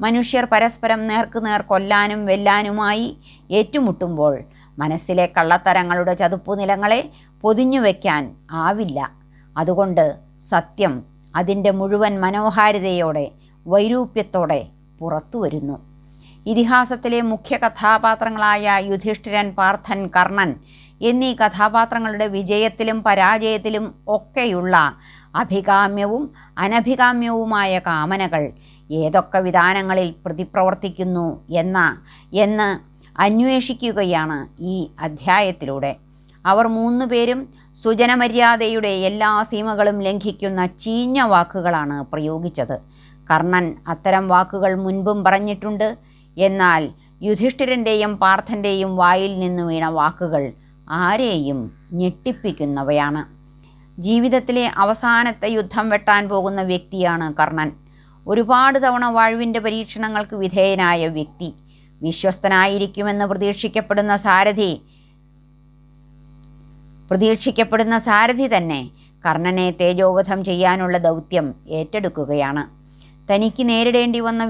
മനുഷ്യർ പരസ്പരം നേർക്കുനേർ കൊല്ലാനും വെല്ലാനുമായി ഏറ്റുമുട്ടുമ്പോൾ മനസ്സിലെ കള്ളത്തരങ്ങളുടെ ചതുപ്പുനിലങ്ങളെ പൊതിഞ്ഞുവെക്കാൻ ആവില്ല. അതുകൊണ്ട് സത്യം അതിൻ്റെ മുഴുവൻ മനോഹാരിതയോടെ, വൈരൂപ്യത്തോടെ പുറത്തു വരുന്നു. ഇതിഹാസത്തിലെ മുഖ്യ കഥാപാത്രങ്ങളായ യുധിഷ്ഠിരൻ, പാർത്ഥൻ, കർണൻ എന്നീ കഥാപാത്രങ്ങളുടെ വിജയത്തിലും പരാജയത്തിലും ഒക്കെയുള്ള അഭികാമ്യവും അനഭികാമ്യവുമായ കാമനകൾ ഏതൊക്കെ വിധാനങ്ങളിൽ പ്രതിപ്രവർത്തിക്കുന്നു എന്ന് അന്വേഷിക്കുകയാണ് ഈ അധ്യായത്തിലൂടെ. അവർ 3 പേരും സുജനമര്യാദയുടെ എല്ലാ സീമകളും ലംഘിക്കുന്ന ചീഞ്ഞ വാക്കുകളാണ് പ്രയോഗിച്ചത്. കർണൻ അത്തരം വാക്കുകൾ മുൻപും പറഞ്ഞിട്ടുണ്ട്. എന്നാൽ യുധിഷ്ഠിരൻ്റെയും പാർത്ഥൻ്റെയും വായിൽ നിന്ന് വീണ വാക്കുകൾ ആരെയും ഞെട്ടിപ്പിക്കുന്നവയാണ്. ജീവിതത്തിലെ അവസാനത്തെ യുദ്ധം വെട്ടാൻ പോകുന്ന വ്യക്തിയാണ് കർണൻ. ഒരുപാട് തവണ വാഴ്വിൻ്റെ പരീക്ഷണങ്ങൾക്ക് വിധേയനായ വ്യക്തി. വിശ്വസ്തനായിരിക്കുമെന്ന് പ്രതീക്ഷിക്കപ്പെടുന്ന സാരഥി തന്നെ കർണനെ തേജോവധം ചെയ്യാനുള്ള ദൗത്യം ഏറ്റെടുക്കുകയാണ്. തനിക്ക് നേരിടേണ്ടി വന്ന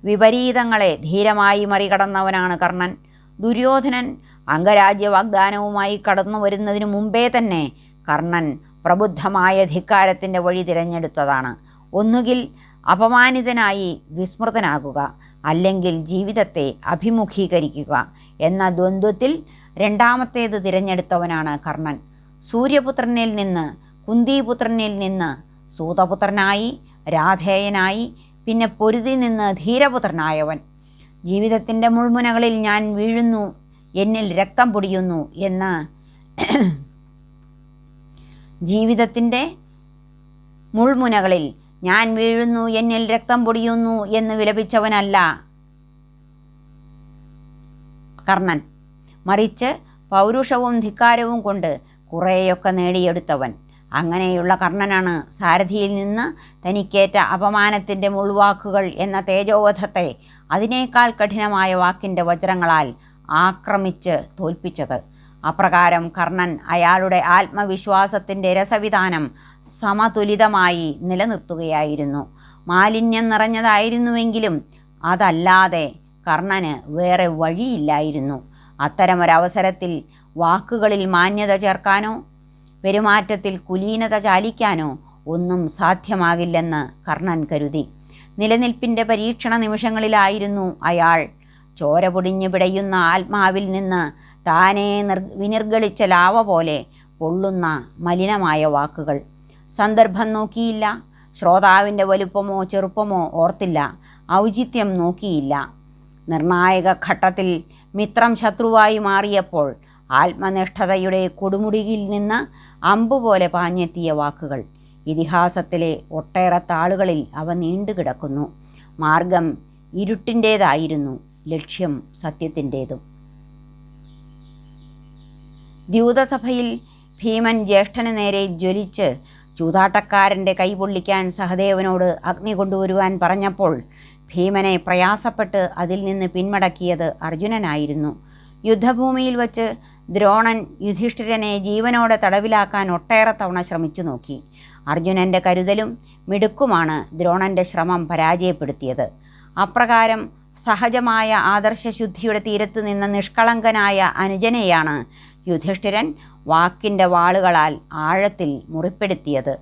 വിപരീതങ്ങളെ ധീരമായി മറികടന്നവനാണ് കർണൻ. ദുര്യോധനൻ അംഗരാജ്യ വാഗ്ദാനവുമായി കടന്നു വരുന്നതിനു മുമ്പേ തന്നെ കർണൻ പ്രബുദ്ധമായ ധിക്കാരത്തിൻ്റെ വഴി തിരഞ്ഞെടുത്തതാണ്. ഒന്നുകിൽ അപമാനിതനായി വിസ്മൃതനാകുക, അല്ലെങ്കിൽ ജീവിതത്തെ അഭിമുഖീകരിക്കുക എന്ന ദ്വന്ദ്വത്തിൽ രണ്ടാമത്തേത് തിരഞ്ഞെടുത്തവനാണ് കർണൻ. സൂര്യപുത്രനിൽ നിന്ന് കുന്തിപുത്രനിൽ നിന്ന് സൂതപുത്രനായി, രാധേയനായി, പിന്നെ പൊരുതി നിന്ന് ധീരപുത്രനായവൻ. ജീവിതത്തിൻ്റെ മുൾമുനകളിൽ ഞാൻ വീഴുന്നു, എന്നിൽ രക്തം പൊടിയുന്നു എന്ന് ജീവിതത്തിൻ്റെ മുൾമുനകളിൽ ഞാൻ വീഴുന്നു, എന്നിൽ രക്തം പൊടിയുന്നു എന്ന് വിലപിച്ചവനല്ല കർണൻ. മറിച്ച് പൗരുഷവും ധിക്കാരവും കൊണ്ട് കുറേയൊക്കെ നേടിയെടുത്തവൻ. അങ്ങനെയുള്ള കർണനാണ് സാരഥിയിൽ നിന്ന് തനിക്കേറ്റ അപമാനത്തിൻ്റെ മുൾവാക്കുകൾ എന്ന തേജോവധത്തെ അതിനേക്കാൾ കഠിനമായ വാക്കിൻ്റെ വജ്രങ്ങളാൽ ആക്രമിച്ച് തോൽപ്പിച്ചത്. അപ്രകാരം കർണൻ അയാളുടെ ആത്മവിശ്വാസത്തിൻ്റെ രസവിധാനം സമതുലിതമായി നിലനിർത്തുകയായിരുന്നു. മാലിന്യം നിറഞ്ഞതായിരുന്നുവെങ്കിലും അതല്ലാതെ കർണന് വേറെ വഴിയില്ലായിരുന്നു. അത്തരമൊരവസരത്തിൽ വാക്കുകളിൽ മാന്യത ചേർക്കാനോ പെരുമാറ്റത്തിൽ കുലീനത ചാലിക്കാനോ ഒന്നും സാധ്യമാകില്ലെന്ന് കർണൻ കരുതി. നിലനിൽപ്പിൻ്റെ പരീക്ഷണ നിമിഷങ്ങളിലായിരുന്നു അയാൾ ചോര പൊടിഞ്ഞു പിടയുന്ന ആത്മാവിൽ നിന്ന് താനേ വിനിർഗളിച്ച ലാവ പോലെ പൊള്ളുന്ന മലിനമായ വാക്കുകൾ. സന്ദർഭം നോക്കിയില്ല, ശ്രോതാവിൻ്റെ വലുപ്പമോ ചെറുപ്പമോ ഓർത്തില്ല, ഔചിത്യം നോക്കിയില്ല. നിർണായക ഘട്ടത്തിൽ മിത്രം ശത്രുവായി മാറിയപ്പോൾ ആത്മനിഷ്ഠതയുടെ കൊടുമുടിയിൽ നിന്ന് അമ്പുപോലെ പാഞ്ഞെത്തിയ വാക്കുകൾ. ഇതിഹാസത്തിലെ ഒട്ടേറെ താളുകളിൽ അവ നീണ്ടുകിടക്കുന്നു. മാർഗം ഇരുട്ടിൻ്റേതായിരുന്നു, ലക്ഷ്യം സത്യത്തിൻ്റേതും. ദ്യൂതസഭയിൽ ഭീമൻ ജ്യേഷ്ഠന് നേരെ ജ്വലിച്ച് ചൂതാട്ടക്കാരൻ്റെ കൈ പൊള്ളിക്കാൻ സഹദേവനോട് അഗ്നി കൊണ്ടുവരുവാൻ പറഞ്ഞപ്പോൾ ഭീമനെ പ്രയാസപ്പെട്ട് അതിൽ നിന്ന് പിന്മടക്കിയത് അർജുനനായിരുന്നു. യുദ്ധഭൂമിയിൽ വച്ച് ദ്രോണൻ യുധിഷ്ഠിരനെ ജീവനോടെ തടവിലാക്കാൻ ഒട്ടേറെ തവണ ശ്രമിച്ചു നോക്കി. അർജുനൻ്റെ കരുതലും മിടുക്കുമാണ് ദ്രോണൻ്റെ ശ്രമം പരാജയപ്പെടുത്തിയത്. അപ്രകാരം സഹജമായ ആദർശശുദ്ധിയുടെ തീരത്ത് നിന്ന നിഷ്കളങ്കനായ അനുജനെയാണ് യുധിഷ്ഠിരൻ വാക്കിൻ്റെ വാളുകളാൽ ആഴത്തിൽ മുറിപ്പെടുത്തിയത്.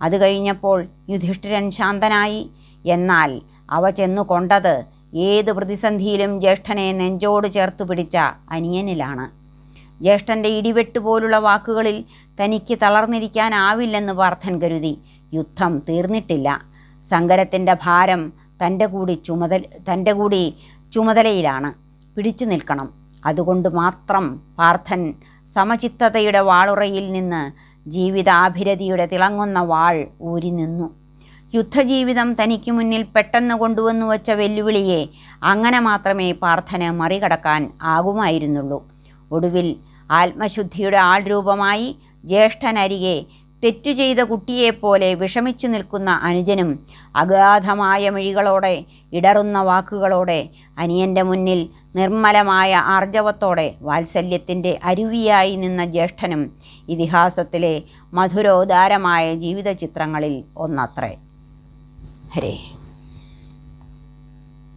അത് കഴിഞ്ഞപ്പോൾ യുധിഷ്ഠിരൻ ശാന്തനായി. എന്നാൽ അവ ചെന്നു കൊണ്ടത് ഏത് പ്രതിസന്ധിയിലും ജ്യേഷ്ഠനെ നെഞ്ചോട് ചേർത്തു പിടിച്ച അനിയനിലാണ്. ജ്യേഷ്ഠൻ്റെ ഇടിവെട്ടുപോലുള്ള വാക്കുകളിൽ തനിക്ക് തളർന്നിരിക്കാനാവില്ലെന്ന് പാർത്ഥൻ കരുതി. യുദ്ധം തീർന്നിട്ടില്ല. സങ്കരത്തിൻ്റെ ഭാരം തൻ്റെ കൂടി ചുമതലയിലാണ്. പിടിച്ചു നിൽക്കണം. അതുകൊണ്ട് മാത്രം പാർത്ഥൻ സമചിത്തതയുടെ വാളുറയിൽ നിന്ന് ജീവിതാഭിരതിയുടെ തിളങ്ങുന്ന വാൾ ഊരി നിന്നു. യുദ്ധജീവിതം തനിക്ക് മുന്നിൽ പെട്ടെന്ന് കൊണ്ടുവന്നു വച്ച വെല്ലുവിളിയെ അങ്ങനെ മാത്രമേ പാർത്ഥന് മറികടക്കാൻ ആകുമായിരുന്നുള്ളൂ. ഒടുവിൽ ആത്മശുദ്ധിയുടെ ആൾരൂപമായി ജ്യേഷ്ഠനരികെ തെറ്റു ചെയ്ത കുട്ടിയെപ്പോലെ വിഷമിച്ചു നിൽക്കുന്ന അനുജനും അഗാധമായ മിഴികളോടെ ഇടറുന്ന വാക്കുകളോടെ അനിയൻ്റെ മുന്നിൽ നിർമ്മലമായ ആർജവത്തോടെ വാത്സല്യത്തിൻ്റെ അരുവിയായി നിന്ന ജ്യേഷ്ഠനും ഇതിഹാസത്തിലെ മധുരോദാരമായ ജീവിത ചിത്രങ്ങളിൽ ഒന്നത്രേ. ഹരേ.